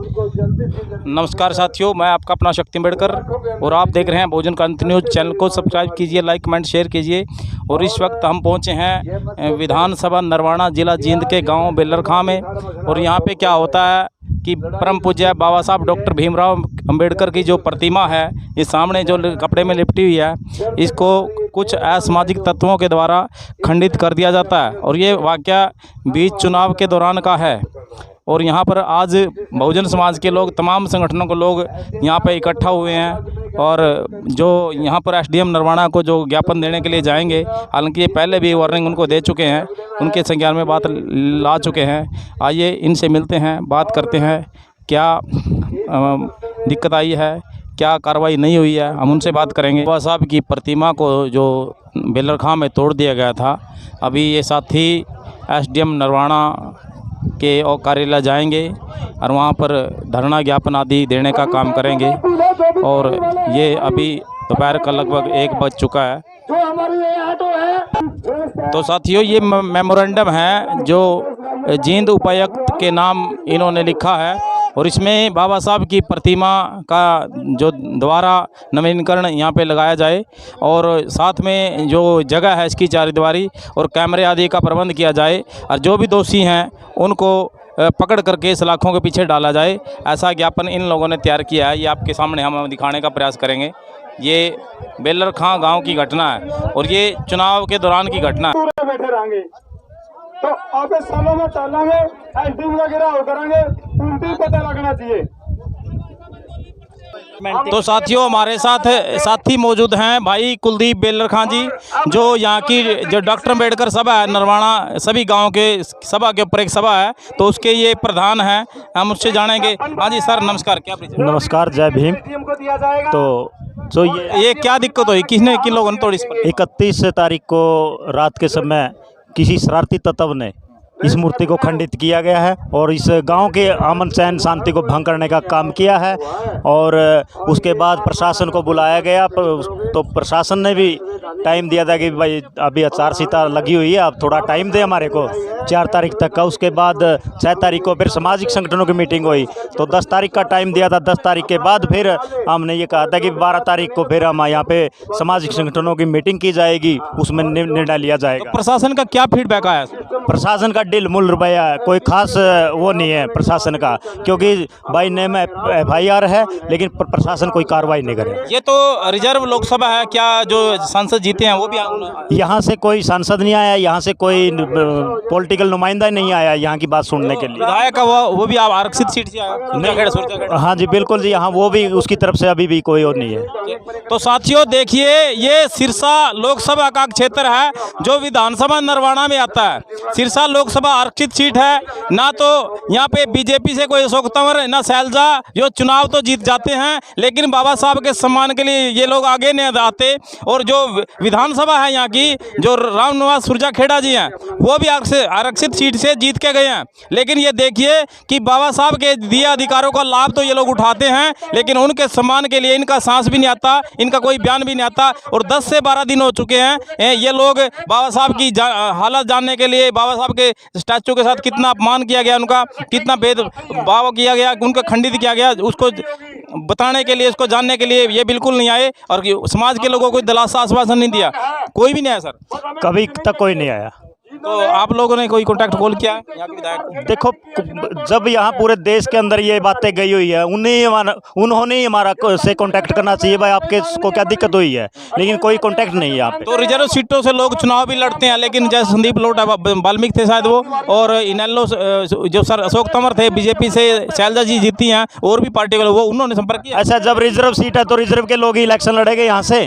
नमस्कार साथियों, मैं आपका अपना शक्ति अम्बेडकर और आप देख रहे हैं बहुजन क्रांति न्यूज़। चैनल को सब्सक्राइब कीजिए, लाइक कमेंट शेयर कीजिए। और इस वक्त हम पहुंचे हैं विधानसभा नरवाना जिला जींद के गांव बेलर खां में। और यहां पे क्या होता है कि परम पूज्य बाबा साहब डॉक्टर भीमराव अंबेडकर की जो प्रतिमा है, ये सामने जो कपड़े में लिपटी हुई है, इसको कुछ असामाजिक तत्वों के द्वारा खंडित कर दिया जाता है। और ये वाकया बीच चुनाव के दौरान का है। और यहाँ पर आज बहुजन समाज के लोग, तमाम संगठनों के लोग यहाँ पे इकट्ठा हुए हैं। और जो यहाँ पर एसडीएम नरवाना को जो ज्ञापन देने के लिए जाएंगे, हालांकि ये पहले भी वार्निंग उनको दे चुके हैं, उनके संज्ञान में बात ला चुके हैं। आइए इनसे मिलते हैं, बात करते हैं क्या दिक्कत आई है, क्या कार्रवाई नहीं हुई है, हम उनसे बात करेंगे। बाबा साहब की प्रतिमा को जो बेलर खां में तोड़ दिया गया था, अभी ये साथी एसडीएम नरवाना के और कार्यालय जाएंगे और वहाँ पर धरना ज्ञापन आदि देने का काम करेंगे। और ये अभी दोपहर का लगभग 1 बज चुका है। तो साथियों, ये मेमोरेंडम है जो जींद उपायुक्त के नाम इन्होंने लिखा है। और इसमें बाबा साहब की प्रतिमा का जो द्वारा नवीनीकरण यहाँ पे लगाया जाए, और साथ में जो जगह है इसकी चारदीवारी और कैमरे आदि का प्रबंध किया जाए, और जो भी दोषी हैं उनको पकड़ करके सलाखों के पीछे डाला जाए। ऐसा ज्ञापन इन लोगों ने तैयार किया है। ये आपके सामने हम दिखाने का प्रयास करेंगे। ये बेलर खां गाँव की घटना है और ये चुनाव के दौरान की घटना है। तो आगे सालों में चलेंगे, एसडीएम वगैरह हो करेंगे, उनकी पता लगना चाहिए। तो साथियों, हमारे साथ साथी मौजूद हैं भाई कुलदीप बेलर खां जी, जो यहाँ की जो डॉक्टर अम्बेडकर सभा है नरवाना, सभी गांव के सभा के ऊपर एक सभा है, तो उसके ये प्रधान हैं। हम उससे जानेंगे। हाँ जी सर, नमस्कार। क्या परिचय? नमस्कार, जय भीम। तो ये क्या दिक्कत हुई, किन लोगों ने तोड़ी इस पर? 31 तारीख को रात के समय किसी शरारती तत्व ने इस मूर्ति को खंडित किया गया है और इस गांव के अमन चैन शांति को भंग करने का काम किया है। और उसके बाद प्रशासन को बुलाया गया, तो प्रशासन ने भी टाइम दिया था कि भाई अभी आचार संहिता लगी हुई है, आप थोड़ा टाइम दें हमारे को 4 तारीख तक का। उसके बाद 6 तारीख को फिर सामाजिक संगठनों की मीटिंग हुई, तो 10 तारीख का टाइम दिया था। 10 तारीख के बाद फिर हमने ये कहा था कि 12 तारीख को फिर हम यहाँ पे सामाजिक संगठनों की मीटिंग की जाएगी, उसमें निर्णय लिया जाएगा। तो प्रशासन का क्या फीडबैक आया? प्रशासन का डिल मूल रुपया, कोई खास वो नहीं है प्रशासन का, क्योंकि बाई नेम FIR है, लेकिन प्रशासन कोई कार्रवाई नहीं करे। ये तो रिजर्व लोकसभा है, क्या जो सांसद जीते हैं वो भी? यहाँ से कोई सांसद नहीं आया, यहाँ से कोई पॉलिटिकल नुमाइंदा नहीं आया यहाँ की बात सुनने के लिए। विधायक वो भी आरक्षित सीट से आया? हाँ जी बिल्कुल जी, यहाँ वो भी उसकी तरफ से अभी भी कोई और नहीं है। तो साथियों देखिए, ये सिरसा लोकसभा का क्षेत्र है जो विधानसभा नरवाना में आता है। सिरसा लोकसभा आरक्षित सीट है, ना तो यहाँ पे बीजेपी से कोई अशोक तंवर ना शैलजा, जो चुनाव तो जीत जाते हैं, लेकिन बाबा साहब के सम्मान के लिए ये लोग आगे नहीं आते। और जो विधानसभा है यहाँ की, जो रामनिवास सुरजाखेड़ा जी हैं, वो भी आरक्षित सीट से जीत के गए हैं। लेकिन ये देखिए कि बाबा साहब के दिए अधिकारों का लाभ तो ये लोग उठाते हैं, लेकिन उनके सम्मान के लिए इनका सांस भी नहीं आता, इनका कोई बयान भी नहीं आता। और 10 से 12 दिन हो चुके हैं ये लोग बाबा साहब की हालत जानने के लिए, बाबा साहब के स्टैचू के साथ कितना अपमान किया गया, उनका कितना भेदभाव किया गया, उनका खंडित किया गया, उसको बताने के लिए, उसको जानने के लिए ये बिल्कुल नहीं आए। और समाज के लोगों को दिलासा आश्वासन नहीं दिया, कोई भी नहीं आया सर, कभी तक कोई नहीं आया। तो आप लोगों ने कोई कॉन्टैक्ट कॉल किया है यहाँ के विधायक? देखो, जब यहाँ पूरे देश के अंदर ये बातें गई हुई है, उन्होंने ही हमारा से कांटेक्ट करना चाहिए, भाई आपके को क्या दिक्कत हुई है, लेकिन कोई कांटेक्ट नहीं है यहाँ पे। तो रिजर्व सीटों से लोग चुनाव भी लड़ते हैं, लेकिन जैसे संदीप लोटा वाल्मीकि थे शायद वो, और इनेलो जो सर अशोक तंवर थे बीजेपी से, शैलजा जी जीती हैं, और भी पार्टी वाले, वो उन्होंने संपर्क किया। अच्छा, जब रिजर्व सीट है तो रिजर्व के लोग ही इलेक्शन लड़ेंगे यहाँ से,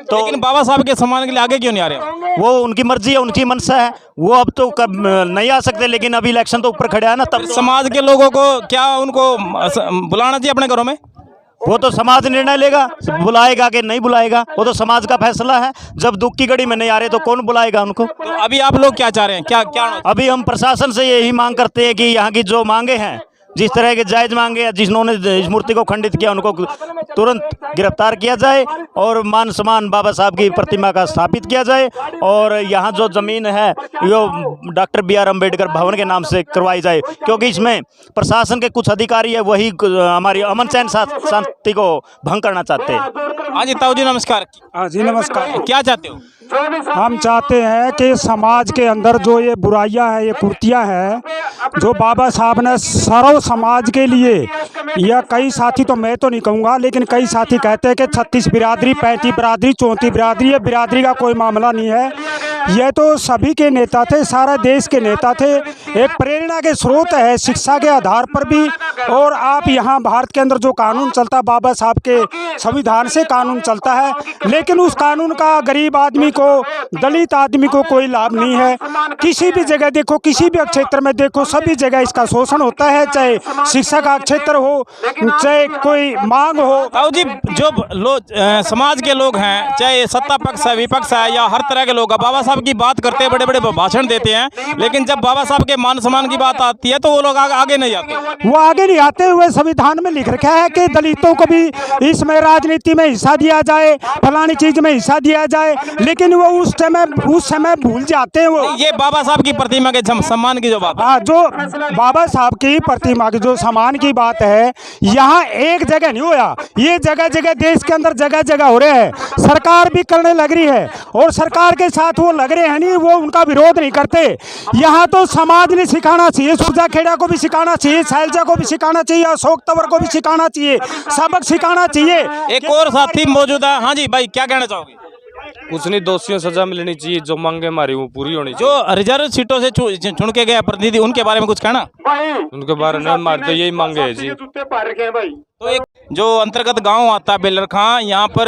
तो लेकिन बाबा साहब के सम्मान के लिए आगे क्यों नहीं आ रहे? वो उनकी मर्जी है, उनकी मनसा है, वो अब तो कब नहीं आ सकते, लेकिन अभी इलेक्शन तो ऊपर खड़े है ना। तब समाज के लोगों को क्या उनको बुलाना चाहिए अपने घरों में? वो तो समाज निर्णय लेगा, बुलाएगा कि नहीं बुलाएगा, वो तो समाज का फैसला है। जब दुख की घड़ी में नहीं आ रहे तो कौन बुलाएगा उनको? तो अभी आप लोग क्या चाह रहे हैं, क्या? अभी हम प्रशासन से यही मांग करते हैं कि यहाँ की जो मांगे हैं जिस तरह के जायज़ मांगे, जिन्होंने इस मूर्ति को खंडित किया उनको तुरंत गिरफ्तार किया जाए और मान सम्मान बाबा साहब की प्रतिमा का स्थापित किया जाए। और यहाँ जो ज़मीन है वो डॉक्टर BR अम्बेडकर भवन के नाम से करवाई जाए, क्योंकि इसमें प्रशासन के कुछ अधिकारी है वही हमारी अमन चैन शांति को भंग करना चाहते हैं। हाँ जी ताऊ जी नमस्कार। हाँ जी नमस्कार। क्या चाहते हो? हम चाहते हैं कि समाज के अंदर जो ये बुराइयां हैं, ये कुर्तियां हैं, जो बाबा साहब ने सर्व समाज के लिए, या कई साथी, तो मैं तो नहीं कहूँगा, लेकिन कई साथी कहते हैं कि 36 बिरादरी, 35 बिरादरी, 34 बिरादरी, ये बिरादरी का कोई मामला नहीं है। ये तो सभी के नेता थे, सारा देश के नेता थे, एक प्रेरणा के स्रोत है शिक्षा के आधार पर भी। और आप यहाँ भारत के अंदर जो कानून चलता है, बाबा साहब के संविधान से कानून चलता है, लेकिन उस कानून का गरीब आदमी को, दलित आदमी को कोई लाभ नहीं है। किसी भी जगह देखो, किसी भी क्षेत्र में देखो, सभी जगह इसका शोषण होता है, चाहे शिक्षा का क्षेत्र हो, चाहे कोई मांग हो। ताऊ जी जो लोग समाज के लोग हैं, चाहे सत्ता पक्ष है, विपक्ष है, या हर तरह के लोग हैं, बाबा साहब की बात करते हैं, बड़े बड़े भाषण देते हैं, लेकिन जब बाबा साहब के मान सम्मान की बात आती है तो वो लोग आगे नहीं आते। वो आगे नहीं आते हुए संविधान में लिख रखा है कि दलितों को भी इसमें राजनीति में हिस्सा दिया जाए, फलानी चीज में हिस्सा दिया जाए, लेकिन वो उस समय भूल जाते हैं। वो ये बाबा साहब की प्रतिमा के सम्मान की जो बात है, हाँ, जो बाबा साहब की प्रतिमा की जो सम्मान की बात है, यहाँ एक जगह नहीं होया, ये जगह जगह देश के अंदर जगह जगह हो रहे हैं। सरकार भी करने लग रही है और सरकार के साथ वो लग रहे हैं नहीं, वो उनका विरोध नहीं करते। यहाँ तो समाज ने सिखाना चाहिए, सुरजा खेड़ा को भी सिखाना चाहिए, शैलजा को भी सिखाना चाहिए, अशोक तंवर को भी सिखाना चाहिए, सबक सिखाना चाहिए। एक और साथी मौजूद है। हाँ जी भाई, क्या कहना चाहोगे? कुछ नहीं, दोषियों सजा मिलनी चाहिए, जो मांगे हमारी वो पूरी होनी जो रिजर्व सीटों से चुन के गए प्रतिनिधि, उनके बारे में कुछ कहना? चाहिए। उनके बारे में हमारे तो यही मांगे है जी। तो एक जो अंतर्गत गांव आता है बेलर खां, यहाँ पर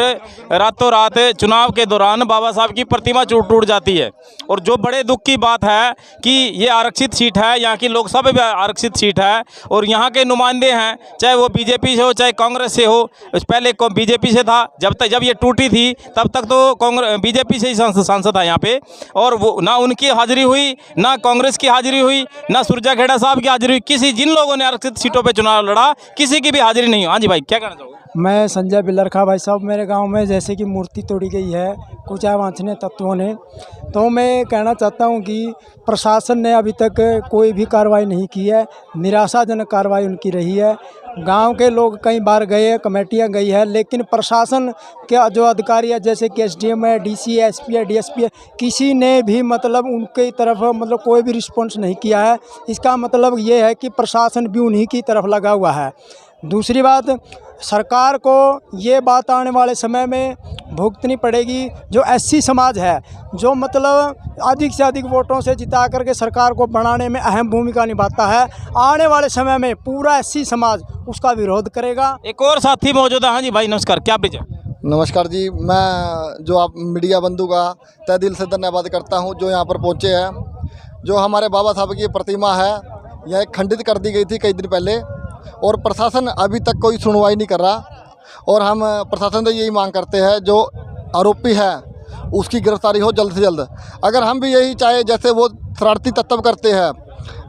रातों रात चुनाव के दौरान बाबा साहब की प्रतिमा टूट जाती है। और जो बड़े दुख की बात है कि ये आरक्षित सीट है, यहाँ की लोकसभा भी आरक्षित सीट है, और यहाँ के नुमाइंदे हैं, चाहे वो बीजेपी से हो चाहे कांग्रेस से हो। पहले बीजेपी से था, जब ये टूटी थी तब तक तो बीजेपी से ही सांसद था यहाँ पे, और वो ना उनकी हाजिरी हुई, ना कांग्रेस की हाजिरी हुई, ना सुरजा खेड़ा साहब की हाजिरी हुई। किसी जिन लोगों ने आरक्षित सीटों पर चुनाव लड़ा, किसी की भी हाजिरी नहीं। हाँ जी भाई, क्या कहना चाहोगे? मैं संजय बिल्लरखा। भाई साहब, मेरे गांव में जैसे कि मूर्ति तोड़ी गई है कुछ अवांछनीय तत्वों ने, तो मैं कहना चाहता हूं कि प्रशासन ने अभी तक कोई भी कार्रवाई नहीं की है, निराशाजनक कार्रवाई उनकी रही है। गांव के लोग कई बार गए हैं, कमेटियां गई है, लेकिन प्रशासन के जो अधिकारी है, जैसे कि SDM है, DC है, SP है, DSP है, किसी ने भी मतलब उनकी तरफ मतलब कोई भी रिस्पॉन्स नहीं किया है। इसका मतलब ये है कि प्रशासन भी उन्हीं की तरफ लगा हुआ है। दूसरी बात, सरकार को ये बात आने वाले समय में भुगतनी पड़ेगी। जो SC समाज है, जो मतलब अधिक से अधिक वोटों से जिता करके सरकार को बनाने में अहम भूमिका निभाता है, आने वाले समय में पूरा SC समाज उसका विरोध करेगा। एक और साथी मौजूद है। हाँ जी भाई नमस्कार, क्या परिचय? नमस्कार जी, मैं जो आप मीडिया बंधु का तहे दिल से धन्यवाद करता हूं, जो यहाँ पर पहुँचे हैं। जो हमारे बाबा साहब की प्रतिमा है, यह खंडित कर दी गई थी कई दिन पहले, और प्रशासन अभी तक कोई सुनवाई नहीं कर रहा। और हम प्रशासन से यही मांग करते हैं, जो आरोपी है उसकी गिरफ्तारी हो जल्द से जल्द। अगर हम भी यही चाहे जैसे वो शरारती तत्व करते हैं,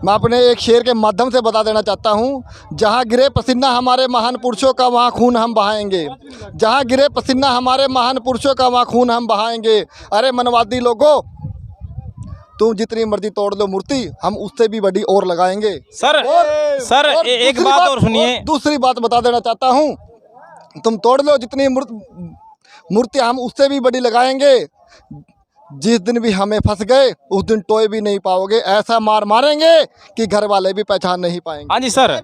मैं अपने एक शेर के माध्यम से बता देना चाहता हूँ, जहाँ गिरे पसीना हमारे महान पुरुषों का वहाँ खून हम बहाएंगे। जहाँ गिरे पसीना हमारे महान पुरुषों का वहाँ खून हम बहाएंगे। अरे मनवादी लोगों, तुम जितनी मर्जी तोड़ लो मूर्ति, हम उससे भी बड़ी और लगाएंगे। सर एक बात और सुनिए। दूसरी बात बता देना चाहता हूँ, तुम तोड़ लो जितनी मूर्ति, हम उससे भी बड़ी लगाएंगे। जिस दिन भी हमें फंस गए उस दिन टोए भी नहीं पाओगे। ऐसा मार मारेंगे कि घर वाले भी पहचान नहीं पाएंगे। हाँ जी सर,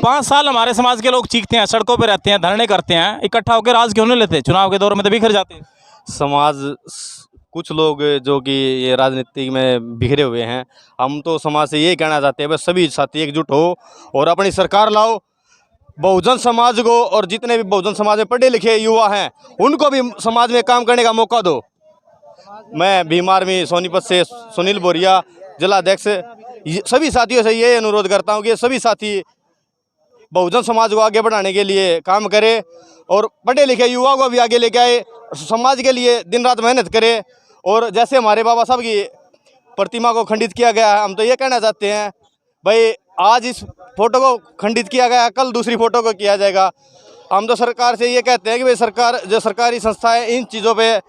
5 साल हमारे समाज के लोग चीखते हैं, सड़कों पे रहते हैं, धरने करते हैं, इकट्ठा होकर राज क्यों नहीं लेते? चुनाव के दौर में तो बिखर जाते हैं। समाज कुछ लोग जो कि ये राजनीति में बिखरे हुए हैं, हम तो समाज से यही कहना चाहते हैं, बस सभी साथी एकजुट हो और अपनी सरकार लाओ। बहुजन समाज को और जितने भी बहुजन समाज में पढ़े लिखे युवा हैं उनको भी समाज में काम करने का मौका दो। मैं भीम आर्मी सोनीपत से सुनील बोरिया, जिला अध्यक्ष, सभी साथियों से ये अनुरोध करता हूँ कि सभी साथी बहुजन समाज को आगे बढ़ाने के लिए काम करें और पढ़े लिखे युवा को भी आगे लेके आए, समाज के लिए दिन रात मेहनत करें। और जैसे हमारे बाबा साहब की प्रतिमा को खंडित किया गया है, हम तो ये कहना चाहते हैं भाई, आज इस फोटो को खंडित किया गया, कल दूसरी फोटो को किया जाएगा। हम तो सरकार से ये कहते हैं कि भाई सरकार, जो सरकारी संस्था है, इन चीज़ों पे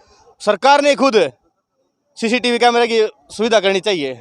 सरकार ने खुद सीसीटीवी कैमरे की सुविधा करनी चाहिए।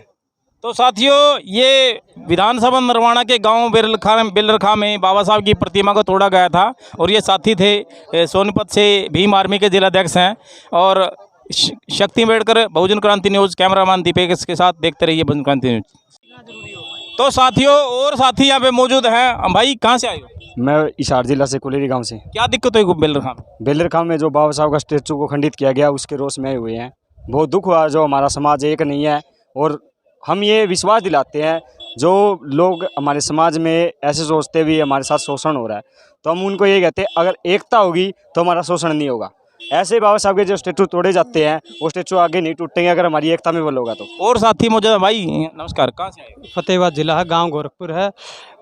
तो साथियों, ये विधानसभा नरवाना के गांव बेलरखा में बाबा साहब की प्रतिमा को तोड़ा गया था और ये साथी थे सोनीपत से भीम आर्मी के जिलाध्यक्ष हैं और शक्ति अम्बेडकर, बहुजन क्रांति न्यूज़, कैमरामैन दीपेश के साथ देखते रहिए बहुजन क्रांति न्यूज़। तो साथियों, और साथी यहाँ पे मौजूद हैं। भाई कहाँ से आए हो? मैं हिसार जिला से कुलेरी गांव से। क्या दिक्कत हुई बेलरखा में? बेलरखा में जो बाबा साहब का स्टैचू को खंडित किया गया, उसके रोष में आए हुए हैं। बहुत दुख हुआ, जो हमारा समाज एक नहीं है। और हम ये विश्वास दिलाते हैं, जो लोग हमारे समाज में ऐसे सोचते भी हमारे साथ शोषण हो रहा है, तो हम उनको ये कहते हैं, अगर एकता होगी तो हमारा शोषण नहीं होगा। ऐसे बाबा साहब के जो स्टैचू तोड़े जाते हैं, वो स्टैचू आगे नहीं टूटेंगे अगर हमारी एकता में बल होगा तो। और साथी मौजूद है। भाई नमस्कार, कहाँ से आए हो? फतेहाबाद जिला है, गांव गोरखपुर है।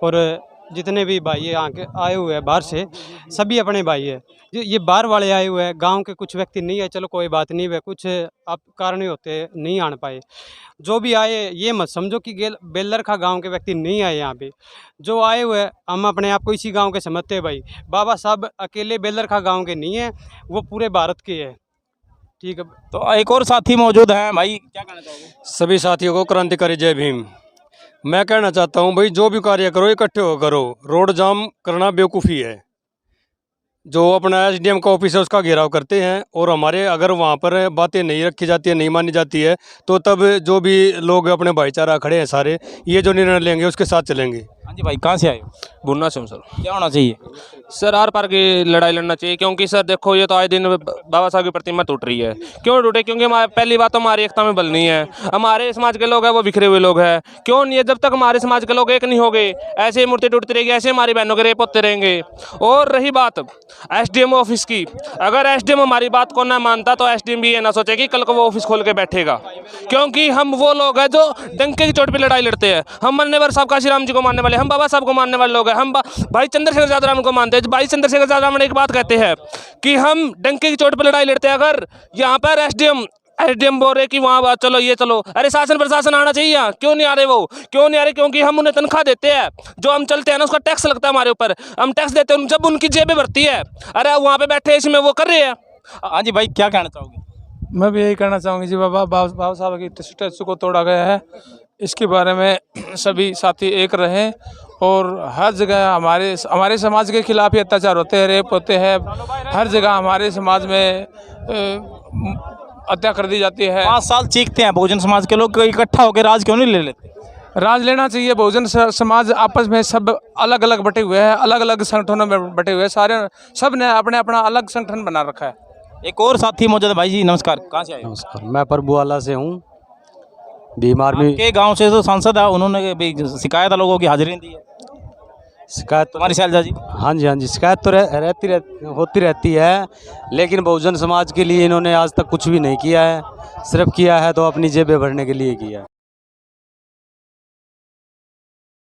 और जितने भी भाई यहाँ के आए हुए हैं बाहर से, सभी अपने भाई है। ये बाहर वाले आए हुए हैं, गांव के कुछ व्यक्ति नहीं है, चलो कोई बात नहीं है, कुछ आप कारण होते नहीं आने पाए। जो भी आए, ये मत समझो कि बेलरखा गांव के व्यक्ति नहीं आए यहाँ पे। जो आए हुए हैं, हम अपने आप को इसी गांव के समझते हैं भाई। बाबा साहब अकेले बेलरखा गांव के नहीं है, वो पूरे भारत के है। ठीक है, तो एक और साथी मौजूद हैं। भाई क्या कहना चाहोगे? सभी साथियों को क्रांतिकारी जय भीम। मैं कहना चाहता हूं भाई, जो भी कार्य करो इकट्ठे हो करो। रोड जाम करना बेवकूफ़ी है। जो अपना एसडीएम का ऑफिस है उसका घेराव करते हैं, और हमारे अगर वहां पर बातें नहीं रखी जाती है, नहीं मानी जाती है, तो तब जो भी लोग अपने भाईचारा खड़े हैं सारे, ये जो निर्णय लेंगे उसके साथ चलेंगे। हाँ जी भाई, कहाँ से आए हो? भुन्ना से हूँ सर। क्या होना चाहिए? सर आर पार की लड़ाई लड़ना चाहिए, क्योंकि सर देखो, ये तो आए दिन बाबा साहब की प्रतिमा टूट रही है। क्यों टूटे? क्योंकि हमारे, पहली बात तो हमारी एकता में बल नहीं है। हमारे समाज के लोग हैं वो बिखरे हुए लोग हैं। क्यों नहीं है? जब तक हमारे समाज के लोग एक नहीं हो गए, ऐसे ही मूर्ति टूटती रहेगी, ऐसे हमारी बहनों के रेप होते रहेंगे। और रही बात एसडीएम ऑफिस की, अगर एसडीएम हमारी बात को ना मानता तो एसडीएम भी ये ना सोचे कि कल को वो ऑफिस खोल के बैठेगा। क्योंकि हम वो लोग हैं जो डंके की चोट पर लड़ाई लड़ते हैं। हम मान्यवर साहब काशीराम जी को मानने वाले, हम बाबा साहब को मानने वाले लोग हैं। हम भाई चंद्रशेखर आजाद को मानते हैं। भाई चंद्रशेखर आजाद एक बात कहते हैं कि हम डंके की चोट पर लड़ाई लड़ते हैं। अगर यहाँ पर एसडीएम बोल रहे कि वहाँ बात चलो, ये चलो, अरे शासन प्रशासन आना चाहिए। क्यों नहीं आ रहे? वो क्यों नहीं आ रहे? क्योंकि हम उन्हें तनख्वाह देते हैं, जो हम चलते हैं ना उसका टैक्स लगता है हमारे ऊपर, हम टैक्स देते हैं, जब उनकी जेबें भरती है। अरे वहाँ पे बैठे इसमें वो कर रहे हैं। हाँ जी भाई, क्या कहना चाहोगे? मैं भी यही कहना चाहूँगी जी, बाबा साहब की स्टैचू को तोड़ा गया है, इसके बारे में सभी साथी एक रहें। और हर जगह हमारे समाज के खिलाफ ही अत्याचार होते हैं, रेप होते हैं, हर जगह हमारे समाज में हत्या कर दी जाती है। 5 साल चीखते हैं बहुजन समाज के लोग, इकट्ठा होकर राज क्यों नहीं ले लेते? राज लेना चाहिए। बहुजन समाज आपस में सब अलग अलग बटे हुए हैं, अलग अलग संगठनों में बटे हुए हैं, सब ने अपने अपना अलग संगठन बना रखा है। एक और साथी मौजूद है। भाई जी नमस्कार, कहाँ से आए? नमस्कार, मैं प्रभुवाला से हूँ, भीम आर्मी के गांव से। जो सांसद है उन्होंने भी शिकायत लोगों की हाजिरी दी है। शिकायत तुम्हारी शैलजा जी? हाँ जी, शिकायत तो होती रहती है, लेकिन बहुजन समाज के लिए इन्होंने आज तक कुछ भी नहीं किया है। सिर्फ किया है तो अपनी जेबें भरने के लिए किया है।